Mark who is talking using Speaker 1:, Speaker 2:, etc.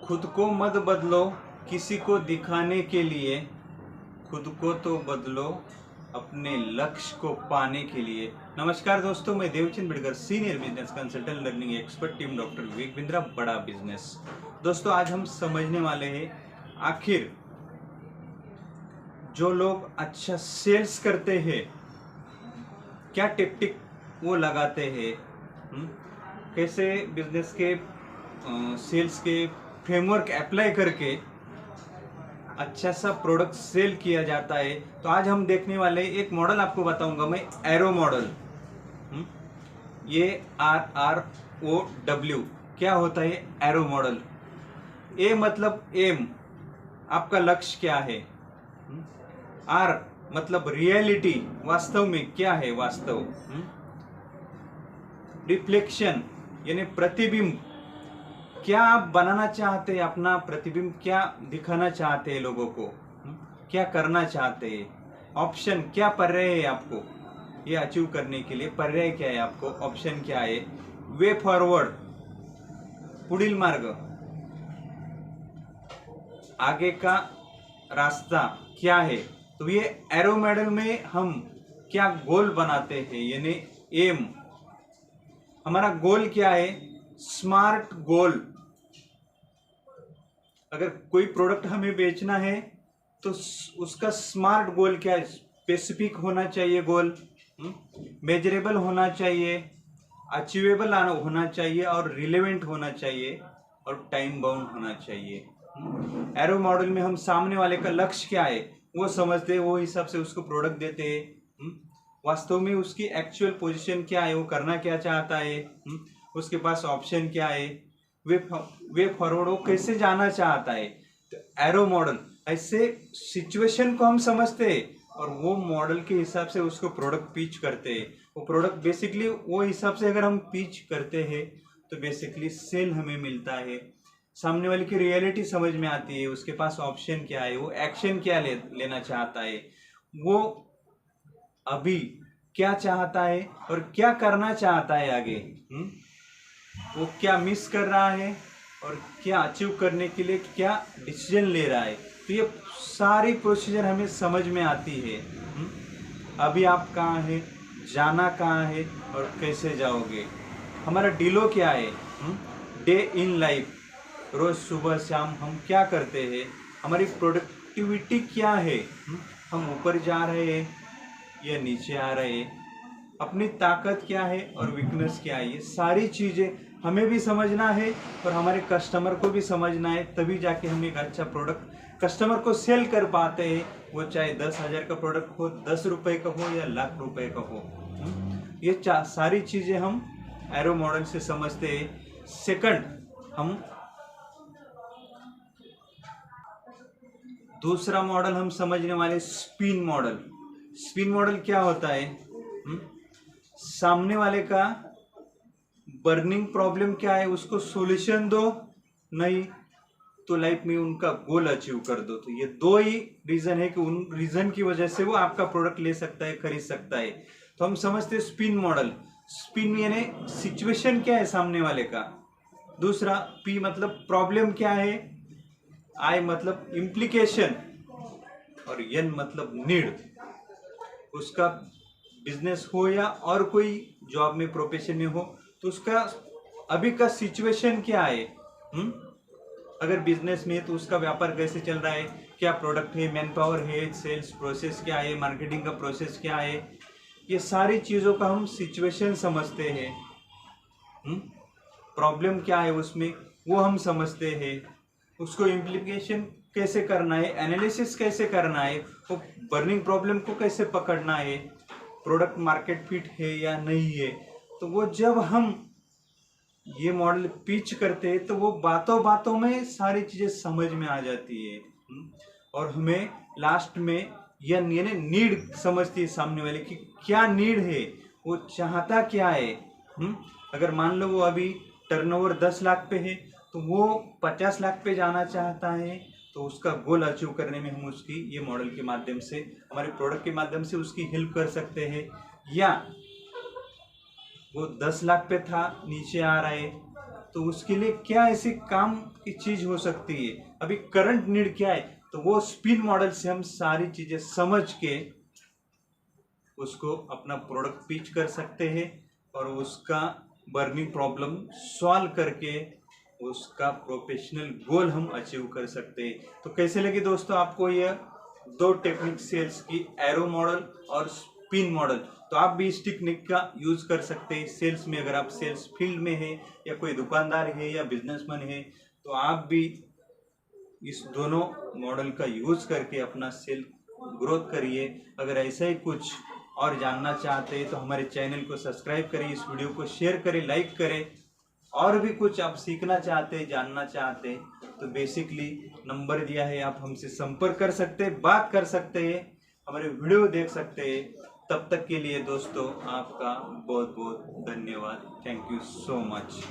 Speaker 1: खुद को मत बदलो किसी को दिखाने के लिए, खुद को तो बदलो अपने लक्ष्य को पाने के लिए। नमस्कार दोस्तों, मैं Devchand Bidkar, senior business consultant, learning expert, team doctor Vivek Bindra, बड़ा बिजनेस। दोस्तों, आज हम समझने वाले हैं आखिर जो लोग अच्छा सेल्स करते हैं क्या टेक्टिक वो लगाते हैं, कैसे बिजनेस के सेल्स के फ्रेमवर्क अप्लाई करके अच्छा सा प्रोडक्ट सेल किया जाता है। तो आज हम देखने वाले एक मॉडल आपको बताऊंगा मैं, एरो मॉडल। ये RROW क्या होता है? Arrow model. ए मतलब एम, आपका लक्ष्य क्या है। आर मतलब रियलिटी, वास्तव में क्या है वास्तव। रिफ्लेक्शन यानी प्रतिबिंब, क्या आप बनाना चाहते हैं, अपना प्रतिबिंब क्या दिखाना चाहते हैं लोगों को, क्या करना चाहते हैं। ऑप्शन, क्या पर्याय है आपको ये अचीव करने के लिए, पर्याय क्या है आपको, ऑप्शन क्या है। वे फॉरवर्ड, पुढील मार्ग, आगे का रास्ता क्या है। तो ये एरो मॉडल में हम क्या गोल बनाते हैं, यानी एम, हमारा गोल क्या है, स्मार्ट गोल। अगर कोई प्रोडक्ट हमें बेचना है तो उसका स्मार्ट गोल क्या है, स्पेसिफिक होना चाहिए गोल, मेजरेबल होना चाहिए, अचीवेबल होना चाहिए, और रिलेवेंट होना चाहिए, और टाइम बाउंड होना चाहिए। एरो मॉडल में हम सामने वाले का लक्ष्य क्या है वो समझते हैं, वो हिसाब से उसको प्रोडक्ट देते हैं। वास्तव में उसकी एक्चुअल पोजीशन क्या है, वो करना क्या चाहता है, उसके पास ऑप्शन क्या है, वे फॉरवर्ड वो कैसे जाना चाहता है। तो एरो मॉडल ऐसे सिचुएशन को हम समझते हैं और वो मॉडल के हिसाब से उसको प्रोडक्ट पिच करते हैं। वो प्रोडक्ट बेसिकली वो हिसाब से अगर हम पिच करते हैं तो बेसिकली सेल हमें मिलता है। सामने वाले की रियलिटी समझ में आती है, उसके पास ऑप्शन क्या है, वो एक्शन क्या लेना चाहता है, वो अभी क्या चाहता है और क्या करना चाहता है आगे, वो क्या मिस कर रहा है और क्या अचीव करने के लिए क्या डिसीजन ले रहा है। तो ये सारी प्रोसीजर हमें समझ में आती है। अभी आप कहाँ हैं, जाना कहाँ है और कैसे जाओगे। हमारा डीलो क्या है, डे इन लाइफ, रोज सुबह शाम हम क्या करते हैं, हमारी प्रोडक्टिविटी क्या है, हम ऊपर जा रहे हैं या नीचे आ रहे हैं, अपनी ताकत क्या है और वीकनेस क्या है। ये सारी चीज़ें हमें भी समझना है और हमारे कस्टमर को भी समझना है, तभी जाके हम एक अच्छा प्रोडक्ट कस्टमर को सेल कर पाते हैं। वो चाहे 10,000 का प्रोडक्ट हो, 10 रुपये का हो या लाख रुपए का हो। ये सारी चीज़ें हम एरो मॉडल से समझते हैं। सेकंड, हम दूसरा मॉडल हम समझने वाले स्पिन मॉडल। स्पिन मॉडल क्या होता है, सामने वाले का बर्निंग प्रॉब्लम क्या है उसको सॉल्यूशन दो, नहीं तो लाइफ में उनका गोल अचीव कर दो। तो ये दो ही रीजन है कि उन रीजन की वजह से वो आपका प्रोडक्ट ले सकता है, खरीद सकता है। तो हम समझते हैं स्पिन मॉडल। स्पिन यानी सिचुएशन क्या है सामने वाले का, दूसरा पी मतलब प्रॉब्लम क्या है, आई मतलब इम्प्लीकेशन, और एन मतलब नीड। उसका बिजनेस हो या और कोई जॉब में प्रोफेशन में हो, तो उसका अभी का सिचुएशन क्या है। अगर बिजनेस में है तो उसका व्यापार कैसे चल रहा है, क्या प्रोडक्ट है, मैन पावर है, सेल्स प्रोसेस क्या है, मार्केटिंग का प्रोसेस क्या है। ये सारी चीज़ों का हम सिचुएशन समझते हैं। प्रॉब्लम क्या है उसमें वो हम समझते हैं, उसको इम्प्लीकेशन कैसे करना है, एनालिसिस कैसे करना है, वो बर्निंग प्रॉब्लम को कैसे पकड़ना है, प्रोडक्ट मार्केट फिट है या नहीं है। तो वो जब हम ये मॉडल पिच करते हैं तो वो बातों बातों में सारी चीज़ें समझ में आ जाती है, और हमें लास्ट में यह नीड समझती है सामने वाले की, क्या नीड है, वो चाहता क्या है। अगर मान लो वो अभी टर्नओवर 10 लाख पे है तो वो 50 लाख पे जाना चाहता है, तो उसका गोल अचीव करने में हम उसकी ये मॉडल के माध्यम से, हमारे प्रोडक्ट के माध्यम से उसकी हेल्प कर सकते हैं। या वो 10 लाख पे था, नीचे आ रहा है, तो उसके लिए क्या ऐसे काम की चीज हो सकती है, अभी करंट नीड क्या है, तो वो स्पिन मॉडल से हम सारी चीजें समझ के उसको अपना प्रोडक्ट पिच कर सकते हैं और उसका बर्निंग प्रॉब्लम सॉल्व करके उसका प्रोफेशनल गोल हम अचीव कर सकते हैं। तो कैसे लगे दोस्तों आपको यह दो टेक्निक सेल्स की, एरो मॉडल और स्पिन मॉडल? तो आप भी इस टेक्निक का यूज कर सकते हैं सेल्स में। अगर आप सेल्स फील्ड में है या कोई दुकानदार है या बिजनेसमैन है तो आप भी इस दोनों मॉडल का यूज करके अपना सेल ग्रोथ करिए। अगर ऐसा ही कुछ और जानना चाहते हैं तो हमारे चैनल को सब्सक्राइब करें, इस वीडियो को शेयर करें, लाइक करें। और भी कुछ आप सीखना चाहते हैं, जानना चाहते हैं तो बेसिकली नंबर दिया है, आप हमसे संपर्क कर सकते हैं, बात कर सकते हैं, हमारे वीडियो देख सकते हैं। तब तक के लिए दोस्तों आपका बहुत बहुत धन्यवाद। Thank you so much.